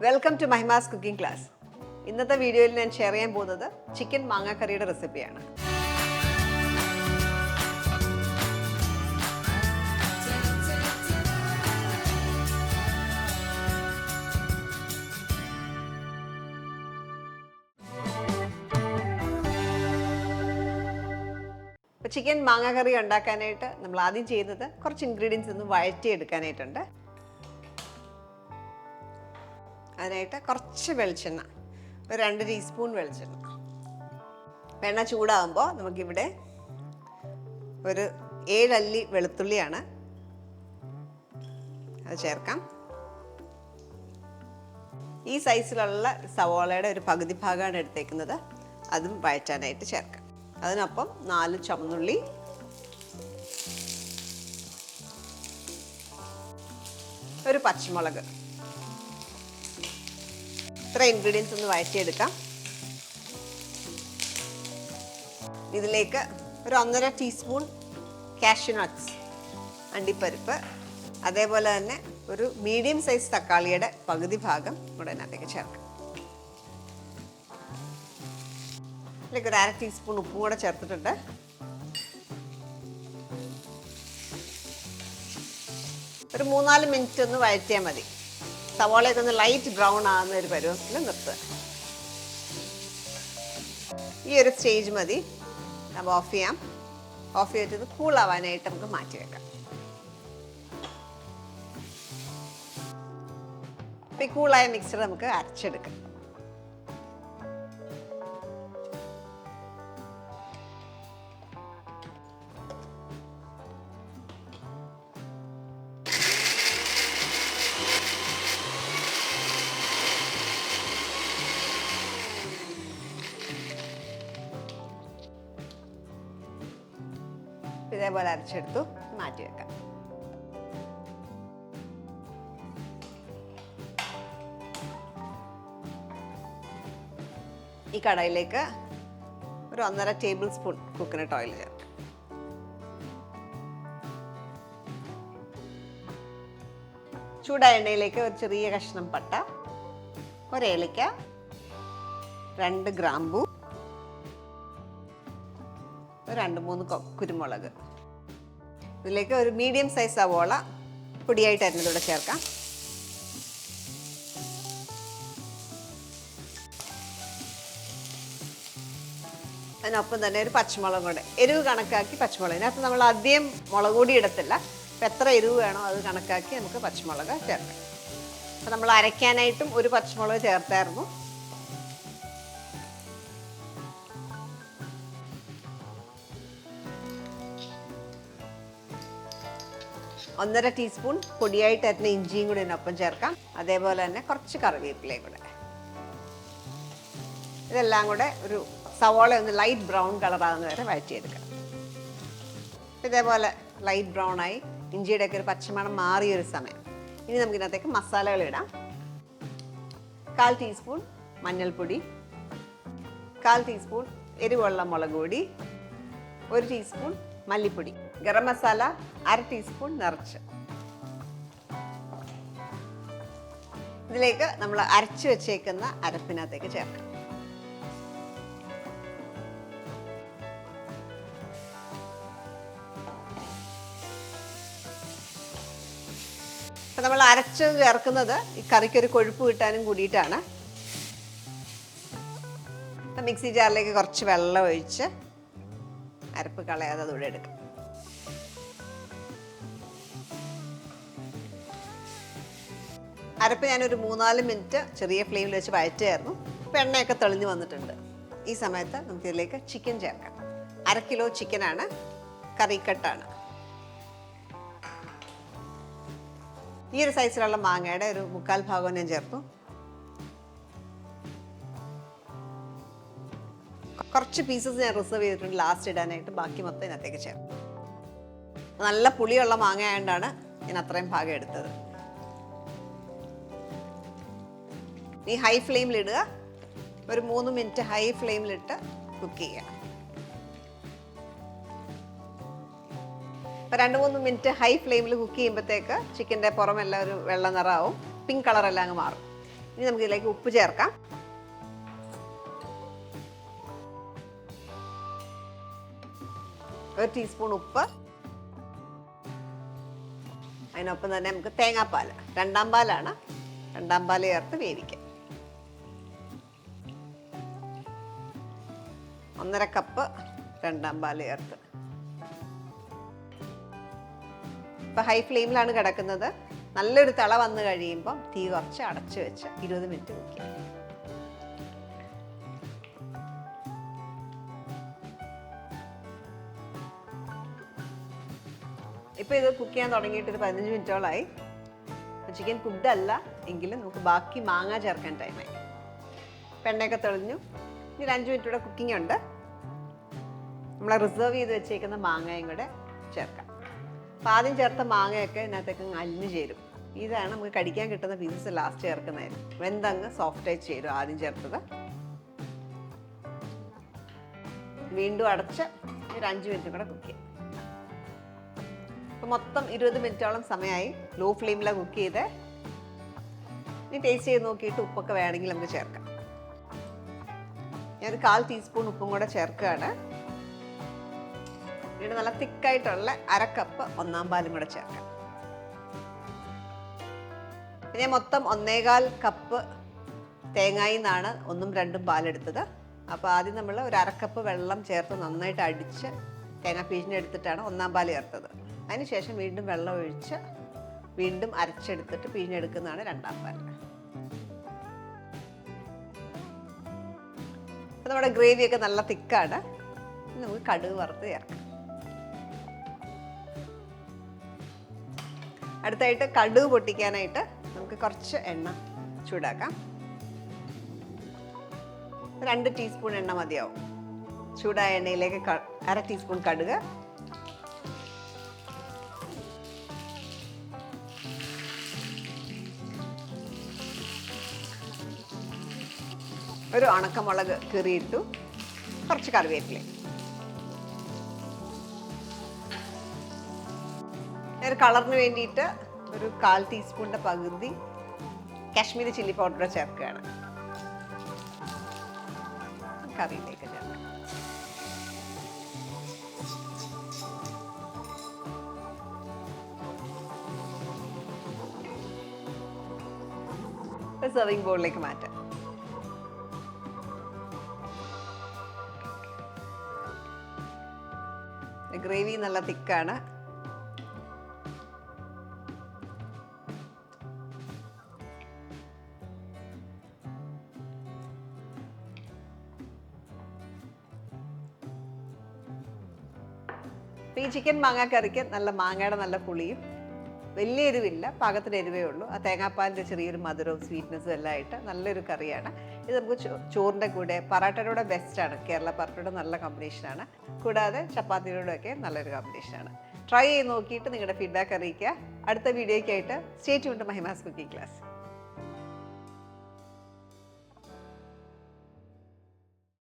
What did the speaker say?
Welcome to Mahima's cooking class. ഇന്നത്തെ വീഡിയോയിൽ ഞാൻ ഷെയർ ചെയ്യാൻ പോകുന്നത് ചിക്കൻ മാങ്ങ കറിയുടെ റെസിപ്പിയാണ്. അപ്പോൾ ചിക്കൻ മാങ്ങ കറി ഉണ്ടാക്കാനായിട്ട് നമ്മൾ ആദ്യം ചെയ്യുന്നത് കുറച്ച് ഇൻഗ്രീഡിയൻസ് ഒന്ന് വഴറ്റി എടുക്കാനായിട്ടുണ്ട്. അതിനായിട്ട് കുറച്ച് വെളിച്ചെണ്ണ, ഒരു 2 ടീസ്പൂൺ വെളിച്ചെണ്ണ. എണ്ണ ചൂടാകുമ്പോൾ നമുക്കിവിടെ ഒരു 7 അല്ലി വെളുത്തുള്ളിയാണ് അത് ചേർക്കാം. ഈ സൈസിലുള്ള സവോളയുടെ ഒരു പകുതി ഭാഗമാണ് എടുത്തേക്കുന്നത്, അതും വഴറ്റാനായിട്ട് ചേർക്കാം. അതിനൊപ്പം 4 ചുവന്നുള്ളി, ഒരു പച്ചമുളക്. ഇത്ര ഇൻഗ്രീഡിയൻസ് ഒന്ന് വഴറ്റിയെടുക്കാം. ഇതിലേക്ക് ഒരു 1.5 ടീസ്പൂൺ കാഷ്യൂനട്ട്സ്, അണ്ടിപ്പരിപ്പ്, അതേപോലെ തന്നെ ഒരു മീഡിയം സൈസ് തക്കാളിയുടെ പകുതി ഭാഗം കൂടെ അതിനകത്തേക്ക് ചേർക്കാം. ഇതിലേക്ക് ഒരു 1/2 ടീസ്പൂൺ ഉപ്പും കൂടെ ചേർത്തിട്ടുണ്ട്. ഒരു 3-4 മിനിറ്റ് ഒന്ന് വഴറ്റിയാൽ മതി. സവാളയൊക്കെ ഒന്ന് ലൈറ്റ് ബ്രൗൺ ആകുന്ന ഒരു പരുവത്തിൽ നിർത്തുക. ഈ ഒരു സ്റ്റേജ് മതി. നമ്മൾ ഓഫ് ചെയ്യാം. ഓഫ് ചെയ്തിട്ട് കൂളാവാനായിട്ട് നമുക്ക് മാറ്റി വെക്കാം. ഈ കൂളായ മിക്സർ നമുക്ക് അരച്ചെടുക്കാം. ഇതേപോലെ അരച്ചെടുത്തു മാറ്റി വെക്കാം. ഈ കടായിലേക്ക് ഒരു 1.5 ടേബിൾ സ്പൂൺ കോക്കനട്ട് ഓയിൽ ചേർക്കാം. ചൂടായ എണ്ണയിലേക്ക് ഒരു ചെറിയ കഷ്ണം പട്ട, ഒരു ഏലക്ക, 2 ഗ്രാമ്പൂ, 2-3 കുരുമുളക്. ഇതിലേക്ക് ഒരു മീഡിയം സൈസ് സവോള പൊടിയായിട്ട് അരിഞ്ഞതോടെ ചേർക്കാം. അതിനൊപ്പം തന്നെ ഒരു പച്ചമുളക് കൂടെ, എരിവ് കണക്കാക്കി പച്ചമുളക്. ഇതിനകത്ത് നമ്മൾ അധികം മുളക് പൊടി ഇടത്തില്ല. അപ്പം എത്ര എരിവ് വേണോ അത് കണക്കാക്കി നമുക്ക് പച്ചമുളക് ചേർക്കാം. അപ്പം നമ്മൾ അരയ്ക്കാനായിട്ടും ഒരു പച്ചമുളക് ചേർത്തായിരുന്നു. ഒന്നര ടീസ്പൂൺ പൊടിയായിട്ട് അരിഞ്ഞ ഇഞ്ചിയും കൂടി ഇതിനൊപ്പം ചേർക്കാം. അതേപോലെ തന്നെ കുറച്ച് കറിവേപ്പിലയും കൂടെ. ഇതെല്ലാം കൂടെ ഒരു സവോള ഒന്ന് ലൈറ്റ് ബ്രൗൺ കളറാകുന്ന വരെ വഴറ്റിയെടുക്കാം. ഇതേപോലെ ലൈറ്റ് ബ്രൗൺ ആയി ഇഞ്ചിയുടെയൊക്കെ ഒരു പച്ചമണം മാറിയൊരു സമയം. ഇനി നമുക്ക് ഇതിനകത്തേക്ക് മസാലകൾ ഇടാം. 1/4 ടീസ്പൂൺ മഞ്ഞൾപ്പൊടി, 1/4 ടീസ്പൂൺ എരിവുള്ള മുളക് പൊടി, 1 ടീസ്പൂൺ മല്ലിപ്പൊടി, ഗരം മസാല 1/2 ടീസ്പൂൺ നിറച്ച്. ഇതിലേക്ക് നമ്മൾ അരച്ചു വെച്ചേക്കുന്ന അരപ്പിനകത്തേക്ക് ചേർക്കാം. അപ്പം നമ്മൾ അരച്ച് ചേർക്കുന്നത് ഈ കറിക്കൊരു കൊഴുപ്പ് കിട്ടാനും കൂടിയിട്ടാണ്. മിക്സി ജാറിലേക്ക് കുറച്ച് വെള്ളം ഒഴിച്ച് അരപ്പ് കളയാതെ അതുകൂടെ എടുക്കാം. അരപ്പ് ഞാനൊരു 3-4 മിനിറ്റ് ചെറിയ ഫ്ലെയിമിൽ വെച്ച് വഴറ്റുമായിരുന്നു. ഇപ്പം എണ്ണയൊക്കെ തെളിഞ്ഞ് വന്നിട്ടുണ്ട്. ഈ സമയത്ത് നമുക്ക് ഇതിലേക്ക് ചിക്കൻ ചേർക്കാം. 1/2 കിലോ ചിക്കനാണ്, കറിക്കട്ടാണ്. ഈ ഒരു സൈസിലുള്ള മാങ്ങയുടെ ഒരു 3/4 ഭാഗം ഞാൻ ചേർത്തു. കുറച്ച് പീസസ് ഞാൻ റിസർവ് ചെയ്തിട്ടുണ്ട് ലാസ്റ്റ് ഇടാനായിട്ട്. ബാക്കി മൊത്തം ഇതിനകത്തേക്ക് ചേർക്കും. നല്ല പുളിയുള്ള മാങ്ങ ആയതുകൊണ്ടാണ് ഞാൻ അത്രയും ഭാഗം എടുത്തത്. ഈ ഹൈ ഫ്ലെയിമിലിടുക. ഒരു 3 മിനിറ്റ് ഹൈ ഫ്ലെയിമിലിട്ട് കുക്ക് ചെയ്യുക. അപ്പോൾ 2-3 മിനിറ്റ് ഹൈ ഫ്ലെയിമിൽ കുക്ക് ചെയ്യുമ്പോഴത്തേക്ക് ചിക്കൻ്റെ പുറമെല്ലാം ഒരു വെള്ള നിറമാവും, പിങ്ക് കളറെല്ലാം അങ്ങ് മാറും. ഇനി നമുക്ക് ഇതിലേക്ക് ഉപ്പ് ചേർക്കാം. ഒരു ടീസ്പൂൺ ഉപ്പ്. അതിനൊപ്പം തന്നെ നമുക്ക് തേങ്ങാപ്പാൽ, രണ്ടാം പാലാണ്, രണ്ടാം പാൽ ചേർത്ത് വേവിക്കാം. 1.5 കപ്പ് രണ്ടാം പാൽ ചേർത്ത്. ഇപ്പം ഹൈ ഫ്ലെയിമിലാണ് കിടക്കുന്നത്. നല്ലൊരു തിള വന്നു കഴിയുമ്പോൾ തീ കുറച്ച് അടച്ചു വെച്ച് 20 മിനിറ്റ് വയ്ക്കുക. ഇപ്പോൾ ഇത് കുക്ക് ചെയ്യാൻ തുടങ്ങിയിട്ട് ഒരു 15 മിനിറ്റോളായി. ചിക്കൻ കുക്ക്ഡ് അല്ല എങ്കിലും നമുക്ക് ബാക്കി മാങ്ങ ചേർക്കാൻ ടൈമായി. എണ്ണയൊക്കെ തെളിഞ്ഞു. ഇനി 5 മിനിറ്റ് കൂടെ കുക്കിംഗ് ഉണ്ട്. നമ്മൾ റിസർവ് ചെയ്ത് വെച്ചേക്കുന്ന മാങ്ങയും കൂടെ ചേർക്കാം. അപ്പോൾ ആദ്യം ചേർത്ത മാങ്ങയൊക്കെ ഇതിനകത്തേക്ക് അലിഞ്ഞു ചേരും. ഇതാണ് നമുക്ക് കടിക്കാൻ കിട്ടുന്ന പീസസ് ലാസ്റ്റ് ചേർക്കുന്നതായിരിക്കും. വെന്തങ്ങ് സോഫ്റ്റായി ചേരും ആദ്യം ചേർത്തത്. വീണ്ടും അടച്ച് ഒരു 5 മിനിറ്റ് കൂടെ കുക്ക് ചെയ്യാം. അപ്പോൾ മൊത്തം 20 മിനിറ്റോളം സമയമായി. ലോ ഫ്ലെയിമിലാണ് കുക്ക് ചെയ്ത്. ഇനി ടേസ്റ്റ് ചെയ്ത് നോക്കിയിട്ട് ഉപ്പൊക്കെ വേണമെങ്കിൽ നമുക്ക് ചേർക്കാം. ഞാനൊരു 1/4 ടീസ്പൂൺ ഉപ്പും കൂടെ ചേർക്കുകയാണ്. പിന്നെ നല്ല തിക്കായിട്ടുള്ള 1/2 കപ്പ് ഒന്നാം പാലും കൂടെ ചേർക്കാം. പിന്നെ മൊത്തം 1.25 കപ്പ് തേങ്ങയിൽ നിന്നാണ് 1ഉം 2ഉം പാലെടുത്തത്. അപ്പോൾ ആദ്യം നമ്മൾ ഒരു 1/2 കപ്പ് വെള്ളം ചേർത്ത് നന്നായിട്ട് അടിച്ച് തേങ്ങ പിഴിഞ്ഞെടുത്തിട്ടാണ് ഒന്നാം പാൽ ചേർത്തത്. അതിനുശേഷം വീണ്ടും വെള്ളം ഒഴിച്ച് വീണ്ടും അരച്ചെടുത്തിട്ട് പിഴിഞ്ഞെടുക്കുന്നതാണ് രണ്ടാം പാൽ. അപ്പോൾ നമ്മുടെ ഗ്രേവിയൊക്കെ നല്ല തിക്കാണ്. നമുക്ക് കടുക് വറുത്ത് ചേർക്കാം. അടുത്തായിട്ട് കടുക് പൊട്ടിക്കാനായിട്ട് നമുക്ക് കുറച്ച് എണ്ണ ചൂടാക്കാം. 2 ടീസ്പൂൺ എണ്ണ മതിയാവും. ചൂടായ എണ്ണയിലേക്ക് 1/2 ടീസ്പൂൺ കടുക്, ഒരു ഉണക്കമുളക് കീറിയിട്ടു, കുറച്ച് കറിവേപ്പില. ഒരു കളറിന് വേണ്ടിയിട്ട് ഒരു 1/4 ടീസ്പൂണിൻ്റെ പകുതി കാശ്മീരി ചില്ലി പൗഡർ ചേർക്കുകയാണ്. കറിയിലേക്ക് ചേർക്കാം. സെർവിംഗ് ബൗളിലേക്ക് മാറ്റാം. ഗ്രേവി നല്ല തിക്കാണ്. ഈ ചിക്കൻ മാങ്ങ കറിക്ക് നല്ല മാങ്ങയുടെ നല്ല പുളിയും വലിയ എരിവില്ല, പാകത്തിന് എരിവേ ഉള്ളൂ. ആ തേങ്ങാപ്പാലിൻ്റെ ചെറിയൊരു മധുരവും സ്വീറ്റ്നെസ്സും എല്ലാം ആയിട്ട് നല്ലൊരു കറിയാണ്. ഇത് നമുക്ക് ചോറിൻ്റെ കൂടെ, പറാട്ടയുടെ കൂടെ ബെസ്റ്റാണ്. കേരള പറാട്ടയുടെ നല്ല കോമ്പിനേഷനാണ്. കൂടാതെ ചപ്പാത്തിയുടെ ഒക്കെ നല്ലൊരു കോമ്പിനേഷനാണ്. ട്രൈ ചെയ്ത് നോക്കിയിട്ട് നിങ്ങളുടെ ഫീഡ്ബാക്ക് അറിയിക്കുക. അടുത്ത വീഡിയോയ്ക്കായിട്ട് stay tuned to Mahima's cooking class.